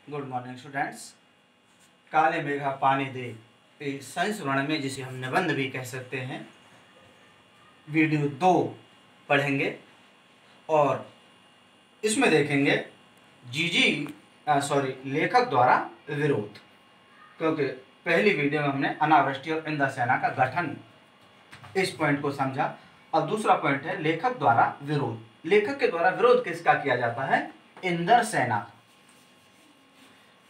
Good morning students. काले मेघा पानी दे इस संस्करण में, जिसे हम निबंध भी कह सकते हैं, वीडियो 2 पढ़ेंगे और इसमें देखेंगे लेखक द्वारा विरोध। क्योंकि पहली वीडियो में हमने अनावृष्टि और इंद्र सेना का गठन, इस पॉइंट को समझा, और दूसरा पॉइंट है लेखक द्वारा विरोध। लेखक के द्वारा विरोध किसका किया जाता है? इंद्र सेना।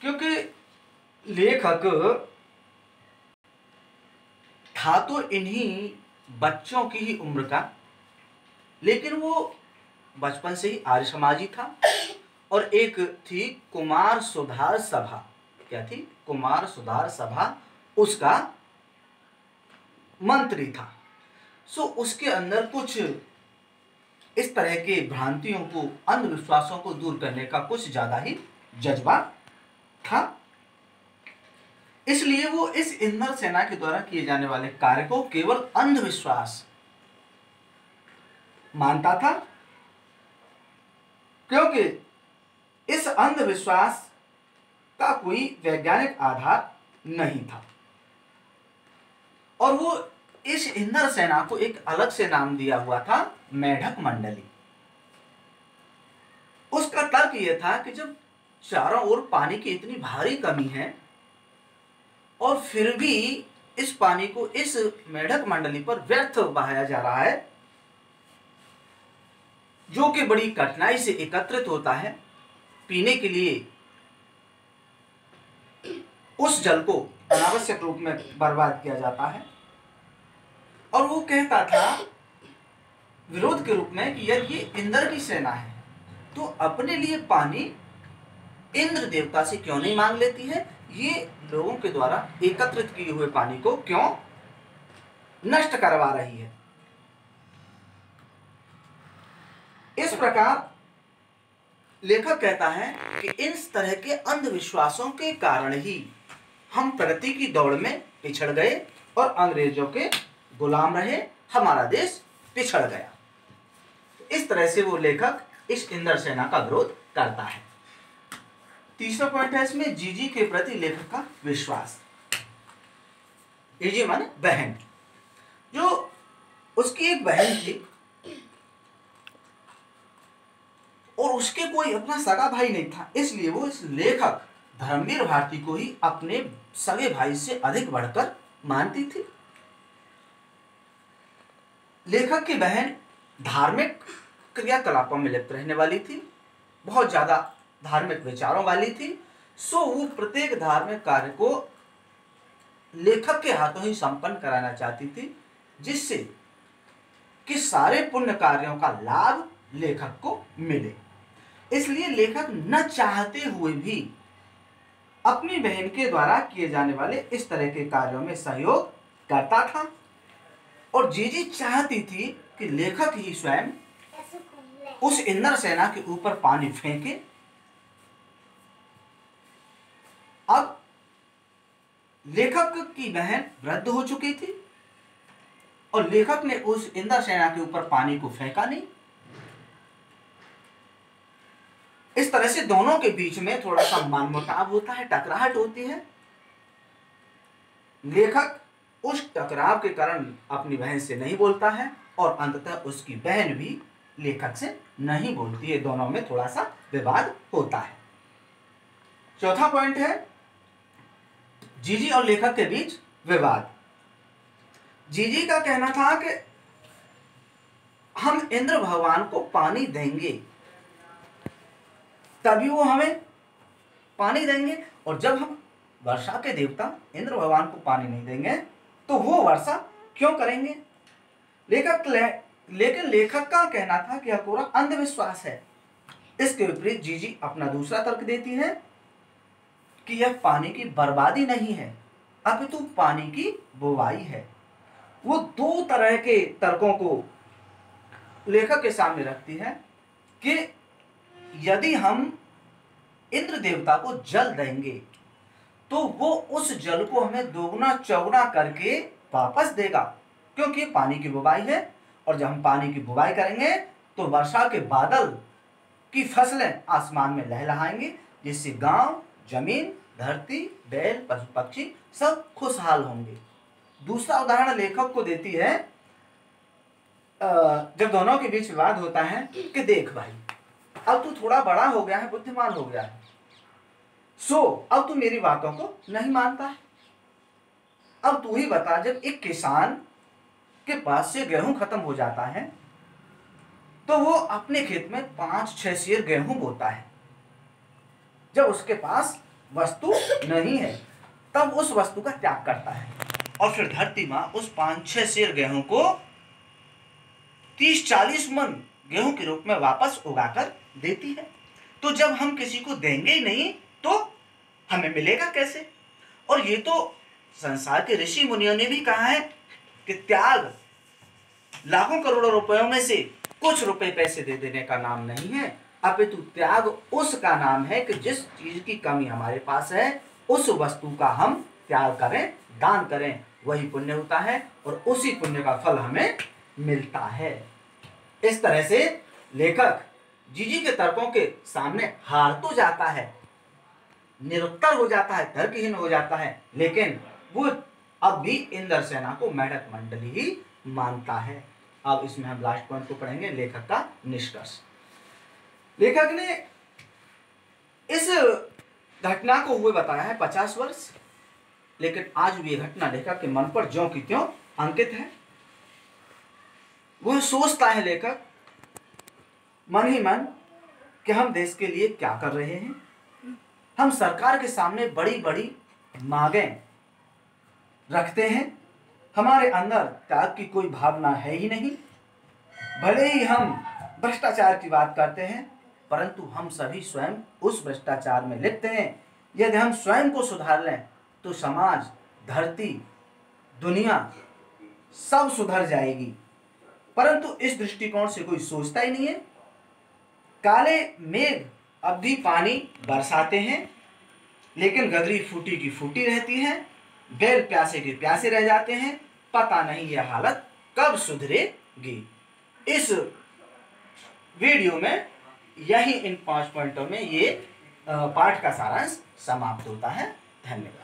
क्योंकि लेखक था तो इन्हीं बच्चों की ही उम्र का, लेकिन वो बचपन से ही आर्य समाजी था और एक थी कुमार सुधार सभा। क्या थी? कुमार सुधार सभा, उसका मंत्री था। उसके अंदर कुछ इस तरह के भ्रांतियों को, अंधविश्वासों को दूर करने का कुछ ज्यादा ही जज्बा था। इसलिए वो इस इंद्र सेना के द्वारा किए जाने वाले कार्य को केवल अंधविश्वास मानता था, क्योंकि इस अंधविश्वास का कोई वैज्ञानिक आधार नहीं था। और वो इस इंद्र सेना को एक अलग से नाम दिया हुआ था, मेढक मंडली। उसका तर्क यह था कि जब चारों ओर पानी की इतनी भारी कमी है और फिर भी इस पानी को इस मेढक मंडली पर व्यर्थ बहाया जा रहा है, जो कि बड़ी कठिनाई से एकत्रित होता है, पीने के लिए उस जल को अनावश्यक रूप में बर्बाद किया जाता है। और वो कहता था विरोध के रूप में कि यदि ये इंद्र की सेना है तो अपने लिए पानी इंद्र देवता से क्यों नहीं मांग लेती है? ये लोगों के द्वारा एकत्रित किए हुए पानी को क्यों नष्ट करवा रही है? इस प्रकार लेखक कहता है कि इस तरह के अंधविश्वासों के कारण ही हम प्रगति की दौड़ में पिछड़ गए और अंग्रेजों के गुलाम रहे, हमारा देश पिछड़ गया। इस तरह से वो लेखक इस इंद्र सेना का विरोध करता है। तीसरा पॉइंट है इसमें जीजी के प्रति लेखक का विश्वास। जीजी माने बहन। जो उसकी एक बहन थी और उसके कोई अपना सगा भाई नहीं था, इसलिए वो इस लेखक धर्मवीर भारती को ही अपने सगे भाई से अधिक बढ़कर मानती थी। लेखक की बहन धार्मिक क्रियाकलापों में लिप्त रहने वाली थी, बहुत ज्यादा धार्मिक विचारों वाली थी। वो प्रत्येक धार्मिक कार्य को लेखक के हाथों ही संपन्न कराना चाहती थी, जिससे कि सारे पुण्य कार्यों का लाभ लेखक को मिले। इसलिए लेखक न चाहते हुए भी अपनी बहन के द्वारा किए जाने वाले इस तरह के कार्यों में सहयोग करता था। और जीजी चाहती थी कि लेखक ही स्वयं उस इंद्र सेना के ऊपर पानी फेंके। अब लेखक की बहन वृद्ध हो चुकी थी और लेखक ने उस इंद्र सेना के ऊपर पानी को फेंका नहीं। इस तरह से दोनों के बीच में थोड़ा सा मनमुटाव होता है, टकराहट होती है। लेखक उस टकराव के कारण अपनी बहन से नहीं बोलता है और अंततः उसकी बहन भी लेखक से नहीं बोलती है। दोनों में थोड़ा सा विवाद होता है। चौथा पॉइंट है जीजी और लेखक के बीच विवाद। जीजी का कहना था कि हम इंद्र भगवान को पानी देंगे, तभी वो हमें पानी देंगे, और जब हम वर्षा के देवता इंद्र भगवान को पानी नहीं देंगे तो वो वर्षा क्यों करेंगे? लेकिन लेखक का कहना था कि यह पूरा अंधविश्वास है। इसके विपरीत जीजी अपना दूसरा तर्क देती है कि यह पानी की बर्बादी नहीं है, अपितु पानी की बुवाई है। वो दो तरह के तर्कों को लेखक के सामने रखती है कि यदि हम इंद्र देवता को जल देंगे तो वो उस जल को हमें दोगुना चौगुना करके वापस देगा, क्योंकि पानी की बुवाई है। और जब हम पानी की बुवाई करेंगे तो वर्षा के बादल की फसलें आसमान में लहलहाएंगी, जिससे गांव जमीन, धरती, बैल, पशु पक्षी सब खुशहाल होंगे। दूसरा उदाहरण लेखक को देती है, जब दोनों के बीच विवाद होता है कि देख भाई, अब तू थोड़ा बड़ा हो गया है, बुद्धिमान हो गया है, सो अब तू मेरी बातों को नहीं मानता है। अब तू ही बता, जब एक किसान के पास से गेहूं खत्म हो जाता है तो वो अपने खेत में 5-6 सेर गेहूं बोता है। जब उसके पास वस्तु नहीं है तब उस वस्तु का त्याग करता है और फिर धरती माँ उस 5-6 सेर गेहूं को 30-40 मन गेहूं के रूप में वापस उगाकर देती है। तो जब हम किसी को देंगे ही नहीं तो हमें मिलेगा कैसे? और ये तो संसार के ऋषि मुनियों ने भी कहा है कि त्याग लाखों करोड़ों रुपयों में से कुछ रुपए पैसे दे देने का नाम नहीं है, अपितु त्याग उसका नाम है कि जिस चीज की कमी हमारे पास है उस वस्तु का हम त्याग करें, दान करें, वही पुण्य होता है और उसी पुण्य का फल हमें मिलता है। इस तरह से लेखक जीजी के तर्कों के सामने हार तो जाता है, निरुत्तर हो जाता है, तर्कहीन हो जाता है, लेकिन वो अब भी इंद्रसेना को मेढक मंडली ही मानता है। अब इसमें हम लास्ट पॉइंट को पढ़ेंगे, लेखक का निष्कर्ष। लेखक ने इस घटना को हुए बताया है 50 वर्ष, लेकिन आज भी ये घटना लेखक के मन पर ज्यों की त्यों अंकित है। वह सोचता है लेखक मन ही मन कि हम देश के लिए क्या कर रहे हैं। हम सरकार के सामने बड़ी बड़ी मांगें रखते हैं, हमारे अंदर त्याग की कोई भावना है ही नहीं। भले ही हम भ्रष्टाचार की बात करते हैं, परंतु हम सभी स्वयं उस भ्रष्टाचार में लिप्त हैं। यदि हम स्वयं को सुधार लें तो समाज, धरती, दुनिया सब सुधर जाएगी, परंतु इस दृष्टिकोण से कोई सोचता ही नहीं है। काले मेघ अब भी पानी बरसाते हैं, लेकिन गगरी फूटी की फूटी रहती है, बैल प्यासे के प्यासे रह जाते हैं। पता नहीं यह हालत कब सुधरेगी। इस वीडियो में यही इन 5 पॉइंटों में ये पाठ का सारांश समाप्त होता है। धन्यवाद।